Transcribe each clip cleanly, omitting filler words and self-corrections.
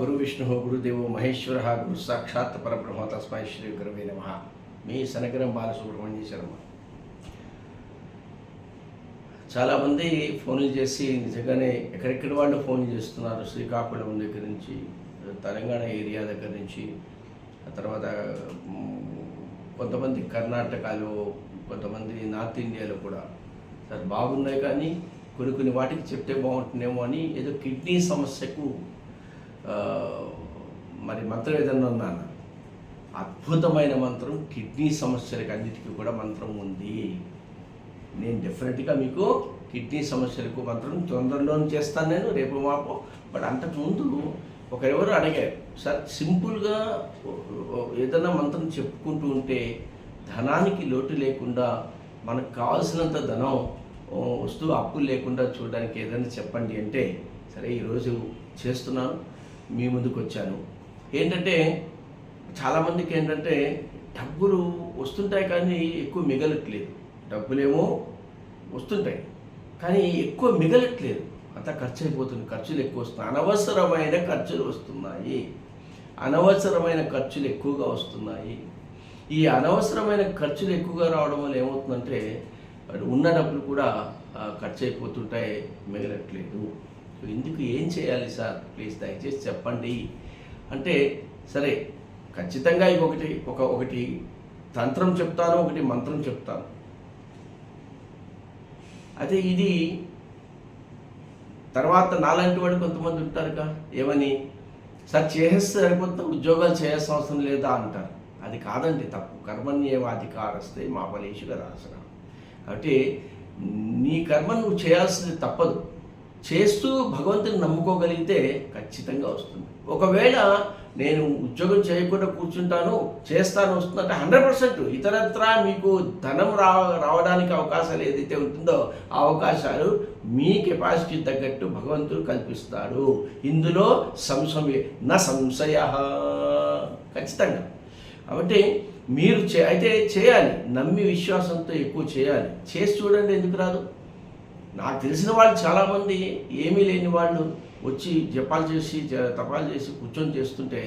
గురు విష్ణు గురుదేవో మహేశ్వర గురు సాక్షాత్ పరబ్రహ్మ తస్మై శ్రీ గురువే నమః. మీ సనగరం బాలసుబ్రహ్మణ్య శర్మ. చాలామంది ఫోన్లు చేసి నిజంగానే ఎక్కడెక్కడ వాళ్ళు ఫోన్ చేస్తున్నారు. శ్రీకాకుళం దగ్గర నుంచి, తెలంగాణ ఏరియా దగ్గర నుంచి, ఆ తర్వాత కొంతమంది కర్ణాటకలో, కొంతమంది నార్త్ ఇండియాలో కూడా సార్ బాగున్నాయి, కానీ కొన్ని వాటికి చెప్తే బాగుంటుందేమో అని ఏదో కిడ్నీ సమస్యకు మరి మంత్రం ఏదన్నా ఉన్నాను. అద్భుతమైన మంత్రం, కిడ్నీ సమస్యలకు అన్నిటికీ కూడా మంత్రం ఉంది. నేను డెఫినెట్గా మీకు కిడ్నీ సమస్యలకు మంత్రం తొందరలో చేస్తాను, నేను రేపు మాపో. బట్ అంతకుముందు ఒకరెవరు అడిగారు, సార్ సింపుల్గా ఏదైనా మంత్రం చెప్పుకుంటూ ఉంటే ధనానికి లోటు లేకుండా మనకు కావాల్సినంత ధనం వస్తూ అప్పులు లేకుండా చూడడానికి ఏదైనా చెప్పండి అంటే, సరే ఈరోజు చేస్తున్నాను, మీ ముందుకు వచ్చాను. ఏంటంటే చాలామందికి ఏంటంటే డబ్బులు వస్తుంటాయి కానీ ఎక్కువ మిగలట్లేదు. డబ్బులేమో వస్తుంటాయి కానీ ఎక్కువ మిగలట్లేదు, అంతా ఖర్చు అయిపోతుంది. ఖర్చులు ఎక్కువ వస్తున్నాయి, అనవసరమైన ఖర్చులు వస్తున్నాయి, అనవసరమైన ఖర్చులు ఎక్కువగా వస్తున్నాయి. ఈ అనవసరమైన ఖర్చులు ఎక్కువగా రావడం వల్ల ఏమవుతుందంటే ఉన్న డబ్బులు కూడా ఖర్చు అయిపోతుంటాయి, మిగలట్లేదు. ఇందుకు ఏం చేయాలి సార్, ప్లీజ్ దయచేసి చెప్పండి అంటే, సరే ఖచ్చితంగా ఒకటి తంత్రం చెప్తాను, ఒకటి మంత్రం చెప్తాను. అయితే ఇది తర్వాత నాలాంటి వాడు కొంతమంది ఉంటారుగా, ఏమని సార్ చేసేస్తే సరిపోతే ఉద్యోగాలు చేయాల్సిన అవసరం లేదా అంటారు. అది కాదండి, తప్పు. కర్మణ్యేవాధికారస్తే మా ఫలేషు కదాసన. కాబట్టి నీ కర్మ నువ్వు చేయాల్సింది తప్పదు. చేస్తూ భగవంతుని నమ్ముకోగలిగితే ఖచ్చితంగా వస్తుంది. ఒకవేళ నేను ఉద్యోగం చేయకుండా కూర్చుంటాను, చేస్తాను, వస్తుందంటే 100% ఇతరత్రా మీకు ధనం రావడానికి అవకాశాలు ఏదైతే ఉంటుందో ఆ అవకాశాలు మీ కెపాసిటీ తగ్గట్టు భగవంతుడు కల్పిస్తాడు. ఇందులో సంశయ ఖచ్చితంగా. కాబట్టి మీరు అయితే చేయాలి, నమ్మి విశ్వాసంతో ఎక్కువ చేయాలి. చేసి చూడండి, ఎందుకు రాదు. నాకు తెలిసిన వాళ్ళు చాలామంది ఏమీ లేని వాళ్ళు వచ్చి జపాలు చేసి తపాలు చేసి కూర్చొని చేస్తుంటే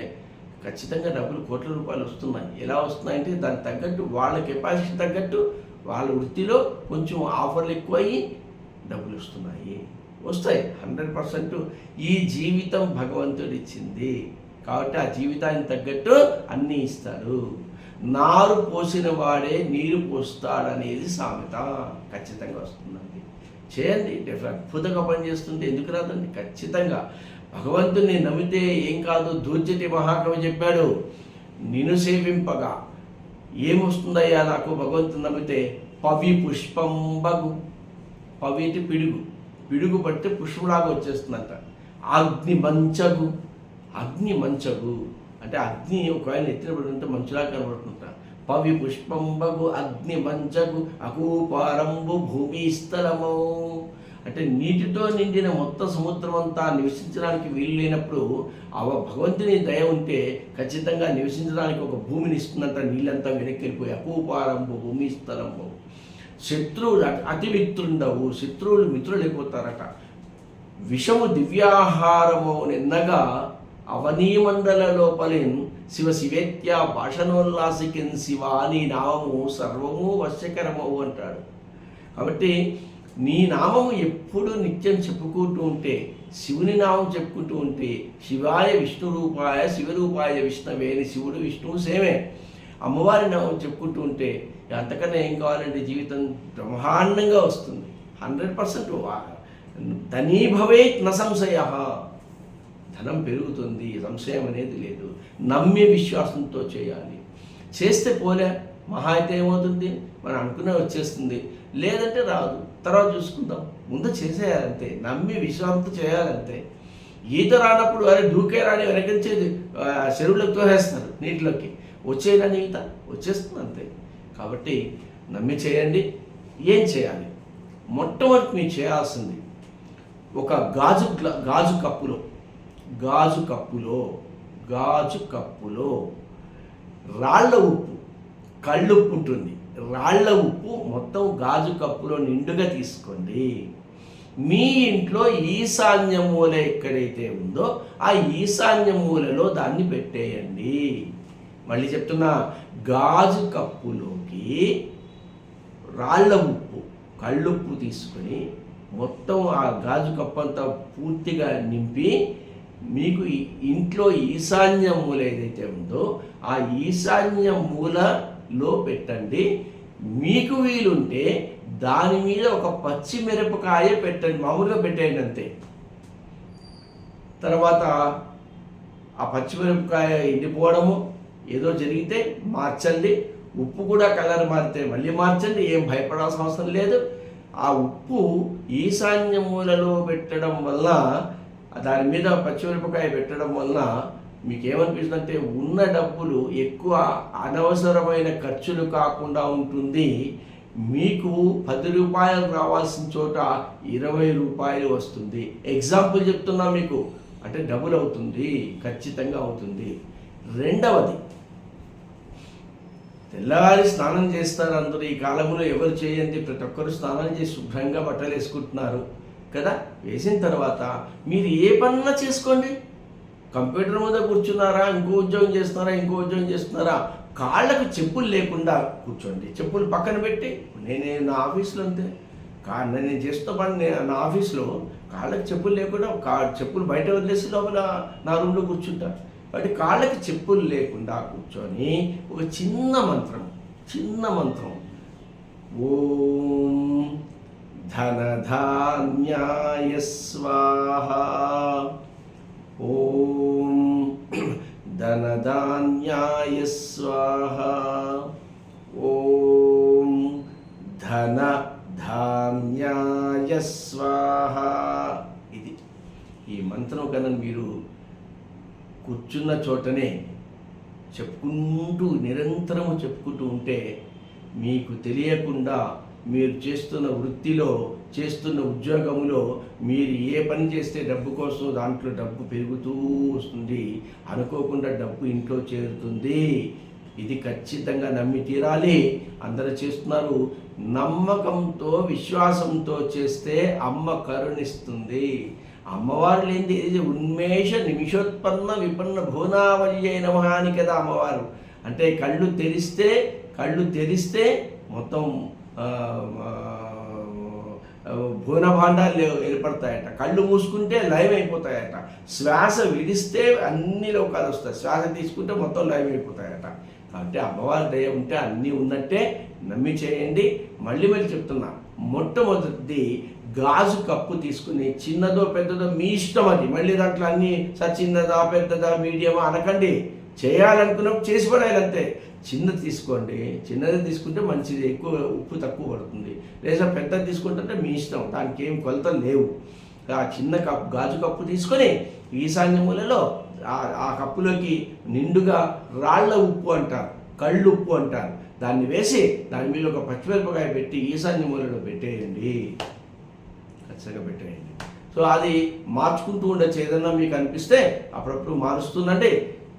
ఖచ్చితంగా డబ్బులు కోట్ల రూపాయలు వస్తున్నాయి. ఎలా వస్తున్నాయంటే దానికి తగ్గట్టు, వాళ్ళ కెపాసిటీ తగ్గట్టు, వాళ్ళ వృత్తిలో కొంచెం ఆఫర్లు ఎక్కువయ్యి డబ్బులు వస్తాయి. 100% ఈ జీవితం భగవంతుడు ఇచ్చింది కాబట్టి ఆ జీవితానికి తగ్గట్టు అన్నీ ఇస్తాడు. నారు పోసిన వాడే నీరు పోస్తాడనేది సామెత. ఖచ్చితంగా వస్తుందండి, చేయండి. అద్భుతంగా పనిచేస్తుంది, ఎందుకు రాదండి. ఖచ్చితంగా భగవంతుని నమ్మితే ఏం కాదు. దూర్జటి మహాకవి చెప్పాడు, నిన్ను సేవింపగా ఏమొస్తుందయ్యా నాకు భగవంతుని నమ్మితే, పవి పుష్పంబగు. పవి అంటే పిడుగు పడితే పుష్పలాగా వచ్చేస్తుందంట. అగ్ని మంచగు అంటే అగ్ని ఒకవేళ ఎత్తినప్పుడు ఉంటే మంచులా కనబడుతుంటా. పవి పుష్పంబగు అగ్ని మంచగు అకూపారంబు భూమి స్థలము అంటే నీటితో నిండిన మొత్తం సముద్రం అంతా నివసించడానికి వీలు లేనప్పుడు భగవంతుని దయ ఉంటే ఖచ్చితంగా నివసించడానికి ఒక భూమిని ఇస్తుందంట. నీళ్ళంతా వెనక్కి వెళ్ళిపోయి అకూపారంబు భూమి స్థలము. శత్రువులు అతి మిత్రుండవు, శత్రువులు మిత్రులు అయిపోతారట. విషము దివ్యాహారము నిన్నగా అవనీమండల లోపలిన్ శివేత్యా భాషణోల్లాసికిన్ శివ నీ నామము సర్వము వశ్యకరమవు అంటాడు. కాబట్టి నీ నామము ఎప్పుడు నిత్యం చెప్పుకుంటూ ఉంటే, శివుని నామం చెప్పుకుంటూ ఉంటే, శివాయ విష్ణు రూపాయ శివరూపాయ విష్ణవే అని శివుడు విష్ణువు సేమే. అమ్మవారి నామం చెప్పుకుంటూ ఉంటే అంతకన్నా ఏం కావాలంటే జీవితం బ్రహ్మాండంగా వస్తుంది. 100% ధనీ భవేత్ న సంశయ. ధనం పెరుగుతుంది, సంశయం అనేది లేదు. నమ్మి విశ్వాసంతో చేయాలి. చేస్తే పోలే, మహా అయితే ఏమవుతుంది, మనం అనుకునే వచ్చేస్తుంది, లేదంటే రాదు, తర్వాత చూసుకుందాం. ముందు చేసేయాలంతే, నమ్మి విశ్వాసంతో చేయాలంతే. ఈత రానప్పుడు అరే దూకే రాని వెనకించేది చెరువులోకి తోసేస్తారు, నీటిలోకి వచ్చేయడానికి ఈత వచ్చేస్తుంది అంతే. కాబట్టి నమ్మి చేయండి. ఏం చేయాలి, మొట్టమొదటి మీరు చేయాల్సింది ఒక గాజు కప్పులో రాళ్ల ఉప్పు, కళ్ళుప్పు ఉంటుంది, రాళ్ల ఉప్పు మొత్తం గాజు కప్పులో నిండుగా తీసుకోండి. మీ ఇంట్లో ఈశాన్య మూల ఎక్కడైతే ఉందో ఆ ఈశాన్య మూలలో దాన్ని పెట్టేయండి. మళ్ళీ చెప్తున్నా, గాజు కప్పులోకి రాళ్ళ ఉప్పు, కళ్ళుప్పు తీసుకొని మొత్తం ఆ గాజు కప్పు అంతా పూర్తిగా నింపి మీకు ఇంట్లో ఈశాన్య మూల ఏదైతే ఉందో ఆ ఈశాన్య మూలలో పెట్టండి. మీకు వీలుంటే దాని మీద ఒక పచ్చిమిరపకాయ పెట్టండి, మామూలుగా పెట్టేయండి అంతే. తర్వాత ఆ పచ్చిమిరపకాయ ఎండిపోవడము ఏదో జరిగితే మార్చండి. ఉప్పు కూడా కలర్ మారితే మళ్ళీ మార్చండి, ఏం భయపడాల్సిన అవసరం లేదు. ఆ ఉప్పు ఈశాన్య మూలలో పెట్టడం వల్ల, దాని మీద పచ్చిమిరపకాయ పెట్టడం వల్ల మీకు ఏమనిపిస్తుందంటే ఉన్న డబ్బులు ఎక్కువ అనవసరమైన ఖర్చులు కాకుండా ఉంటుంది. మీకు 10 రూపాయలు రావాల్సిన చోట 20 రూపాయలు వస్తుంది. ఎగ్జాంపుల్ చెప్తున్నా మీకు, అంటే డబుల్ అవుతుంది, ఖచ్చితంగా అవుతుంది. రెండవది, తెల్లవారి స్నానం చేస్తారు అందరూ. ఈ కాలంలో ఎవరు చేయండి, ప్రతి ఒక్కరు స్నానం చేసి శుభ్రంగా బట్టలు వేసుకుంటున్నారు కదా. వేసిన తర్వాత మీరు ఏ పనున్నా చేసుకోండి. కంప్యూటర్ మీద కూర్చున్నారా, ఇంకో ఉద్యోగం చేస్తున్నారా, కాళ్ళకు చెప్పులు లేకుండా కూర్చోండి. చెప్పులు పక్కన పెట్టి, నేను నా ఆఫీస్లో అంతే, నేను చేస్తున్న పని నా ఆఫీస్లో కాళ్ళకి చెప్పులు లేకుండా, చెప్పులు బయట వదిలేసి లోపల నా రూమ్లో కూర్చుంటా. వాటి కాళ్ళకి చెప్పులు లేకుండా కూర్చొని ఒక చిన్న మంత్రం, ఓం ధనధాన్యాయ స్వాహ, ఓం ధనధాన్యాయ స్వాహ, ఓం ధనధాన్యాయ స్వాహ. ఇది ఈ మంత్రం కన్నా మీరు కూర్చున్న చోటనే నిరంతరము చెప్పుకుంటూ ఉంటే మీకు తెలియకుండా మీరు చేస్తున్న వృత్తిలో, చేస్తున్న ఉద్యోగంలో మీరు ఏ పని చేస్తే డబ్బు కోసం దాంట్లో డబ్బు పెరుగుతూ వస్తుంది. అనుకోకుండా డబ్బు ఇంట్లో చేరుతుంది. ఇది ఖచ్చితంగా నమ్మి తీరాలి. అందరూ చేస్తున్నారు. నమ్మకంతో, విశ్వాసంతో చేస్తే అమ్మ కరుణిస్తుంది. అమ్మవారు లేనిది ఇది ఉన్మేష నిమిషోత్పన్న విపన్న భువనావల్యై నమః అని కదా అమ్మవారు. అంటే కళ్ళు తెరిస్తే మొత్తం భువన భాండాలు ఏర్పడతాయట. కళ్ళు మూసుకుంటే లయం అయిపోతాయట. శ్వాస విడిస్తే అన్ని లోకాలు వస్తాయి. శ్వాస తీసుకుంటే మొత్తం లయం అయిపోతాయట. కాబట్టి అమ్మవారి దయ ఉంటే అన్నీ ఉన్నట్టే. నమ్మి చేయండి. మళ్ళీ చెప్తున్నా, మొట్టమొదటిది గాజు కప్పు తీసుకుని, చిన్నదో పెద్దదో మీ ఇష్టం అది. మళ్ళీ దాంట్లో అన్నీ చిన్నదా పెద్దదా మీడియమా అనకండి. చేయాలనుకున్నప్పుడు చేసి పడాలి అంతే. చిన్నది తీసుకోండి. చిన్నది తీసుకుంటే మంచిది, ఎక్కువ ఉప్పు తక్కువ పడుతుంది. లేదా పెద్దది తీసుకుంటే మీ ఇష్టం, దానికి ఏం కొలతలు లేవు. ఆ చిన్న కప్పు, గాజు కప్పు తీసుకొని ఈశాన్య మూలలో ఆ కప్పులోకి నిండుగా రాళ్ల ఉప్పు అంటారు, కళ్ళు ఉప్పు అంటారు, దాన్ని వేసి దాని మీద ఒక పచ్చిమిరపకాయ పెట్టి ఈశాన్య మూలలో పెట్టేయండి. ఖచ్చితంగా పెట్టేయండి. సో అది మార్చుకుంటూ ఉండొచ్చు. ఏదన్నా మీకు అనిపిస్తే అప్పుడప్పుడు మారుస్తుందండి.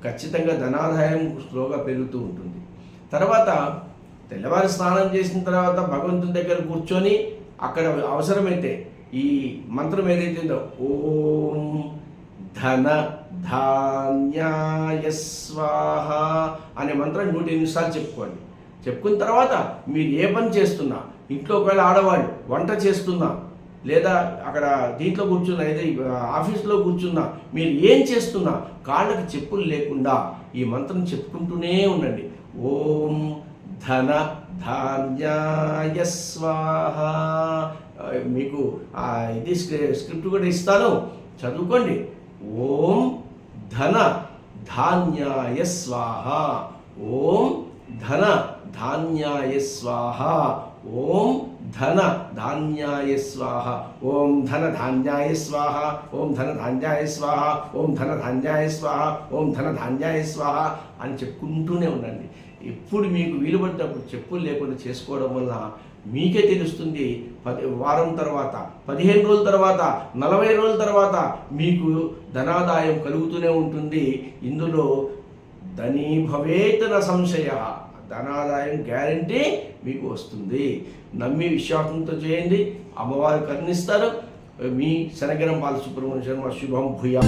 ఖచ్చితంగా ధనాదాయం స్లోగా పెరుగుతూ ఉంటుంది. తర్వాత తెల్లవారి స్నానం చేసిన తర్వాత భగవంతుని దగ్గర కూర్చొని అక్కడ అవసరమైతే ఈ మంత్రం ఏదైతే ఉందో, ఓం ధన ధాన్యాయ స్వాహ అనే మంత్రాన్ని 108 సార్లు చెప్పుకోండి. చెప్పుకున్న తర్వాత మీరు ఏ పని చేస్తున్నా, ఇంట్లో ఒకవేళ ఆడవాళ్ళు వంట చేస్తున్నా, లేదా అక్కడ దీంట్లో కూర్చున్నా, లేదా ఆఫీస్లో కూర్చున్నా, మీరు ఏం చేస్తున్నా కాళ్ళకి చెప్పులు లేకుండా ఈ మంత్రం చెప్పుకుంటూనే ఉండండి. ఓం ధన ధాన్యాయ స్వాహ. మీకు ఇది స్క్రిప్ట్ కూడా ఇస్తాను, చదువుకోండి. ఓం ధన ధాన్యాయ స్వాహ, ఓం ధన ధాన్యాయ స్వాహ, ఓం ధన ధాన్యాయ స్వాహ, ఓం ధన ధాన్యాయ స్వాహ, ఓం ధన ధాన్యాయ స్వాహ, ఓం ధన ధాన్యాయ స్వాహ, ఓం ధన ధాన్యాయ స్వాహ అని చెప్పుకుంటూనే ఉండండి. ఎప్పుడు మీకు వీలు పడినప్పుడు చెప్పులు లేకుండా చేసుకోవడం వల్ల మీకే తెలుస్తుంది. వారం తర్వాత, 15 రోజుల తర్వాత, 40 రోజుల తర్వాత మీకు ధనాదాయం కలుగుతూనే ఉంటుంది. ఇందులో ధనీ భవేత్ న సంశయ, ధనాదాయం గ్యారంటీ మీకు వస్తుంది. నమ్మి విశ్వాసంతో చేయండి, అమ్మవారు కరుణిస్తారు. మీ శనగరం బాలసుబ్రహ్మణ్యం శర్మ శుభం భూయా.